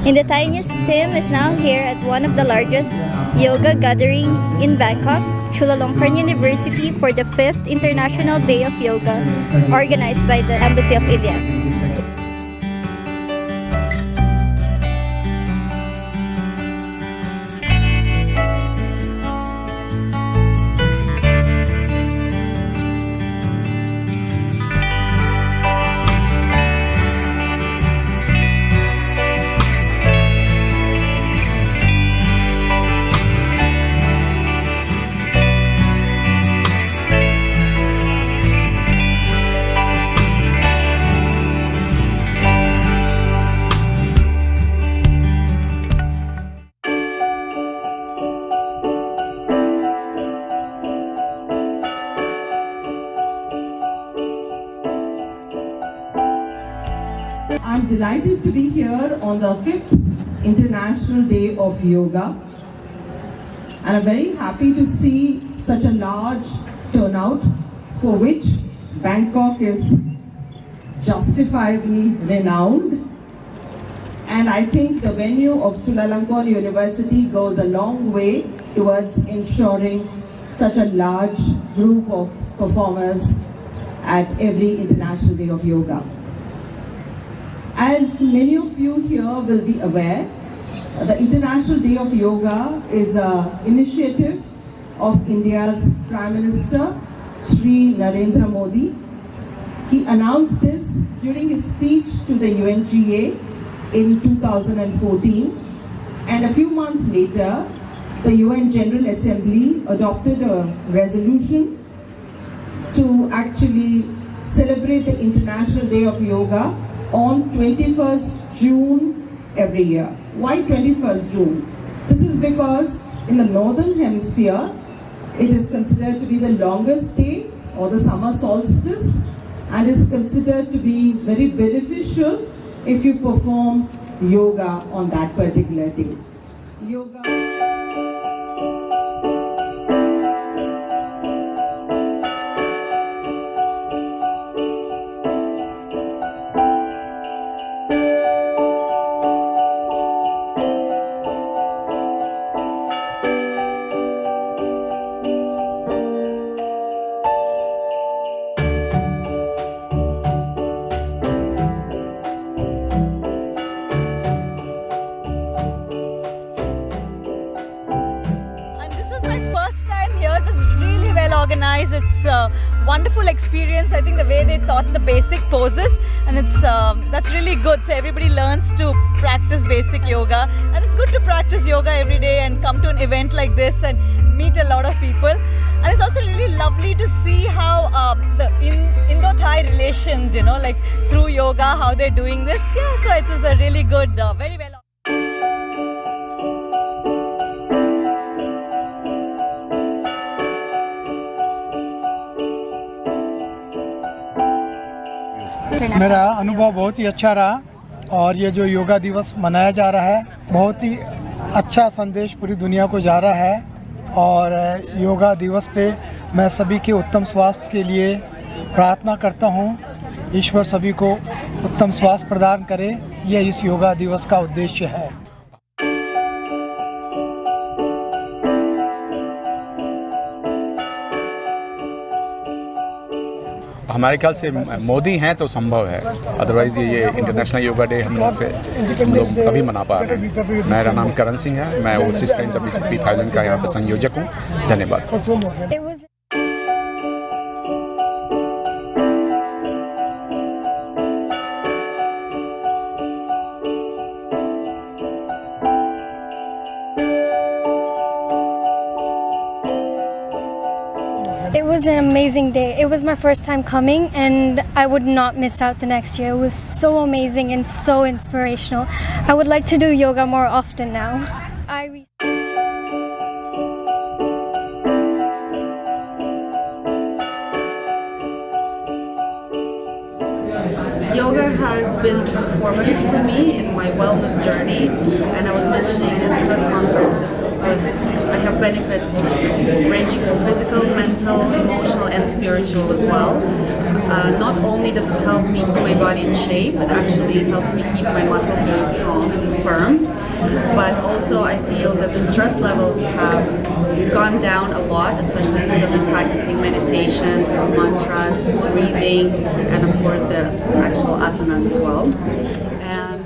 And the tiniest Tim is now here at one of the largest yoga gatherings in Bangkok, Chulalongkorn University, for the 5th International Day of Yoga organized by the Embassy of India. I'm delighted to be here on the 5th International Day of Yoga, and I'm very happy to see such a large turnout, for which Bangkok is justifiably renowned. And I think the venue of Chulalongkorn University goes a long way towards ensuring such a large group of performers at every International Day of Yoga. As many of you here will be aware, the International Day of Yoga is an initiative of India's Prime Minister, Shri Narendra Modi. He announced this during his speech to the UNGA in 2014, and a few months later, the UN General Assembly adopted a resolution to actually celebrate the International Day of Yoga on 21st June every year. Why 21st June? This is because in the Northern Hemisphere, it is considered to be the longest day or the summer solstice, and is considered to be very beneficial if you perform yoga on that particular day. Yoga. Organized. It's a wonderful experience. I think the way they taught the basic poses, and that's really good. So everybody learns to practice basic yoga, and it's good to practice yoga every day and come to an event like this and meet a lot of people. And it's also really lovely to see how the Indo-Thai relations, like through yoga, how they're doing this. Yeah, so it was a really good, very well. मेरा अनुभव बहुत ही अच्छा रहा, और ये जो योगा दिवस मनाया जा रहा है बहुत ही अच्छा संदेश पूरी दुनिया को जा रहा है। और योगा दिवस पे मैं सभी के उत्तम स्वास्थ्य के लिए प्रार्थना करता हूँ। ईश्वर सभी को उत्तम स्वास्थ्य प्रदान करे, यह इस योगा दिवस का उद्देश्य है। हमारे ख्याल से मोदी हैं तो संभव है, अदरवाइज़ ये इंटरनेशनल योगा डे हम लोग कभी मना पा रहे हैं। मेरा नाम करण सिंह है, मैं overseas friends of BJP Thailand का यहाँ पर संयोजक हूँ। धन्यवाद। It was an amazing day. It was my first time coming, and I would not miss out the next year. It was so amazing and so inspirational. I would like to do yoga more often now. Yoga has been transformative for me in my wellness journey, and I was mentioning in the press conference I have benefits ranging from physical, mental, emotional and spiritual as well. Not only does it help me keep my body in shape, it actually helps me keep keep my muscles very strong and firm. But also I feel that the stress levels have gone down a lot, especially since I've been practicing meditation, mantras, breathing, and of course the actual asanas as well. And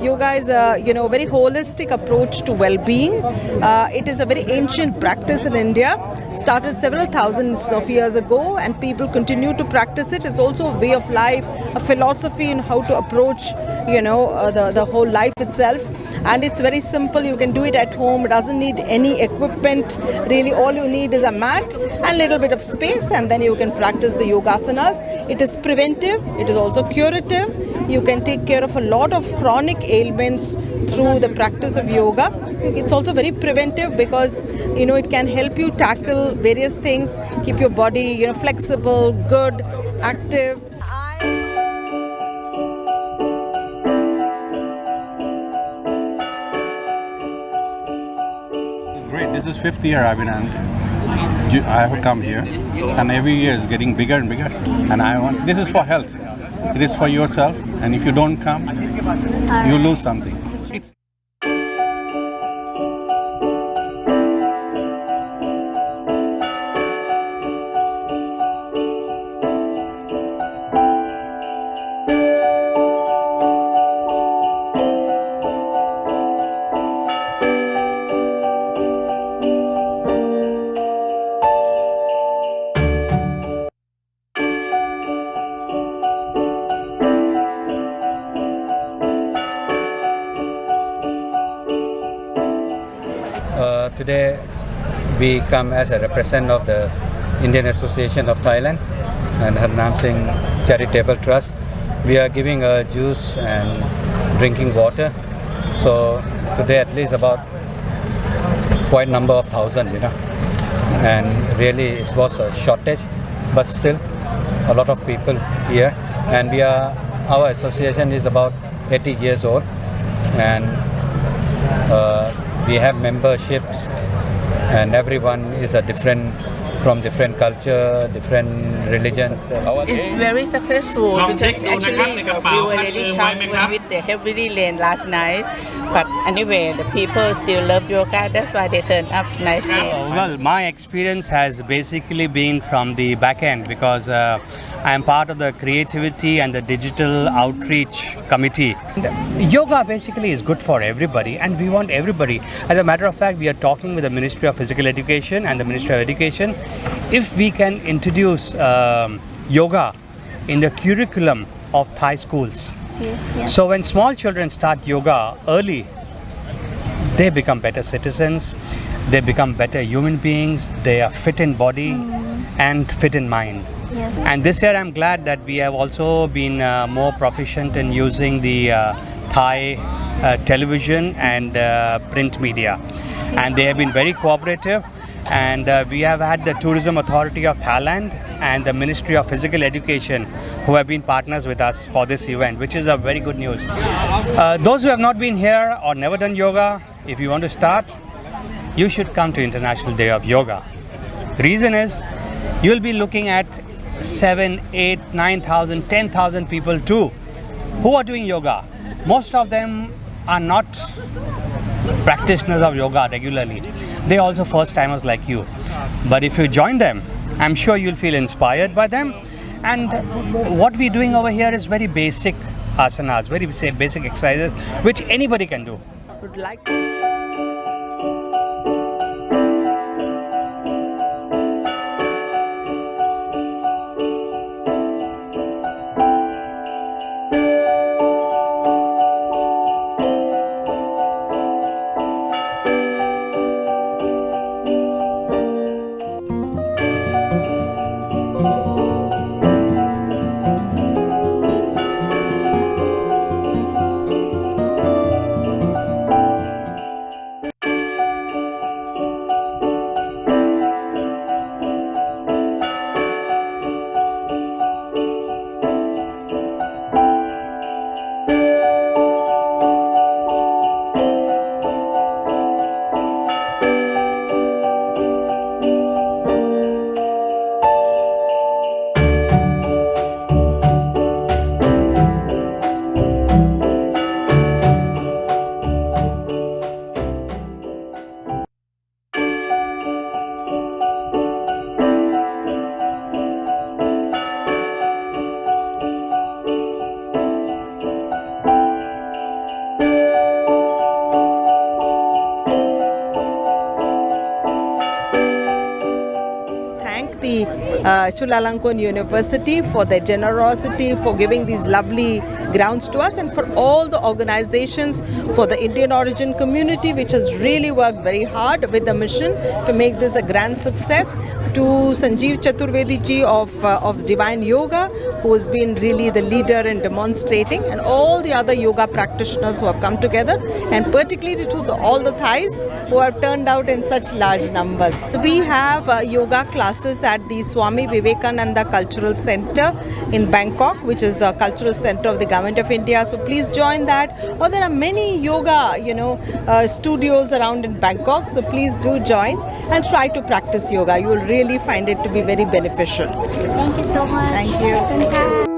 Yoga is a very holistic approach to well-being. It is a very ancient practice in India, started several thousands of years ago, and people continue to practice it. It's also a way of life, a philosophy in how to approach the whole life itself. And it's very simple. You can do it at home. It doesn't need any equipment. Really, all you need is a mat and a little bit of space, and then you can practice the yogasanas. It is preventive. It is also curative. You can take care of a lot of chronic ailments through the practice of yoga. It's also very preventive because it can help you tackle various things, keep your body flexible, good, active. Great. This is 5th year I have come here, and every year is getting bigger and bigger. And this is for health. It is for yourself, and if you don't come, you lose something. Today we come as a representative of the Indian Association of Thailand and Harnam Singh Charitable Trust. We are giving juice and drinking water. So today at least about quite number of thousand, and really it was a shortage, but still a lot of people here. And our association is about 80 years old, and we have memberships, and everyone is from different culture, different religion. It's very successful because actually we were really shocked with the heavy rain last night. But anyway, the people still love yoga. That's why they turned up nicely. Well, my experience has basically been from the back end because I am part of the creativity and the digital outreach committee. Yoga basically is good for everybody, and we want everybody. As a matter of fact, we are talking with the Ministry of Physical Education and the Ministry of Education if we can introduce yoga in the curriculum of Thai schools. Yeah. So when small children start yoga early, they become better citizens, they become better human beings, they are fit in body and fit in mind. Yes. And this year I'm glad that we have also been more proficient in using the Thai television and print media. And they have been very cooperative. And we have had the Tourism Authority of Thailand and the Ministry of Physical Education who have been partners with us for this event, which is a very good news. Those who have not been here or never done yoga, if you want to start, you should come to International Day of Yoga. Reason is, you'll be looking at 7, 8, 9,000, 10,000 people too who are doing yoga. Most of them are not practitioners of yoga regularly. They are also first timers like you. But if you join them, I'm sure you'll feel inspired by them. And what we're doing over here is very basic asanas, very basic exercises, which anybody can do. Would like the Chulalongkorn University for their generosity, for giving these lovely grounds to us, and for all the organizations, for the Indian origin community, which has really worked very hard with the mission to make this a grand success, to Sanjeev Chaturvedi ji of Divine Yoga, who has been really the leader in demonstrating, and all the other yoga practitioners who have come together, and particularly to all the Thais who have turned out in such large numbers. We have yoga classes at the Swami Vivekananda Cultural Center in Bangkok, which is a cultural center of the Government of India. So please join that. Or there are many yoga, studios around in Bangkok. So please do join and try to practice yoga. You will really find it to be very beneficial. Thank you so much. Thank you.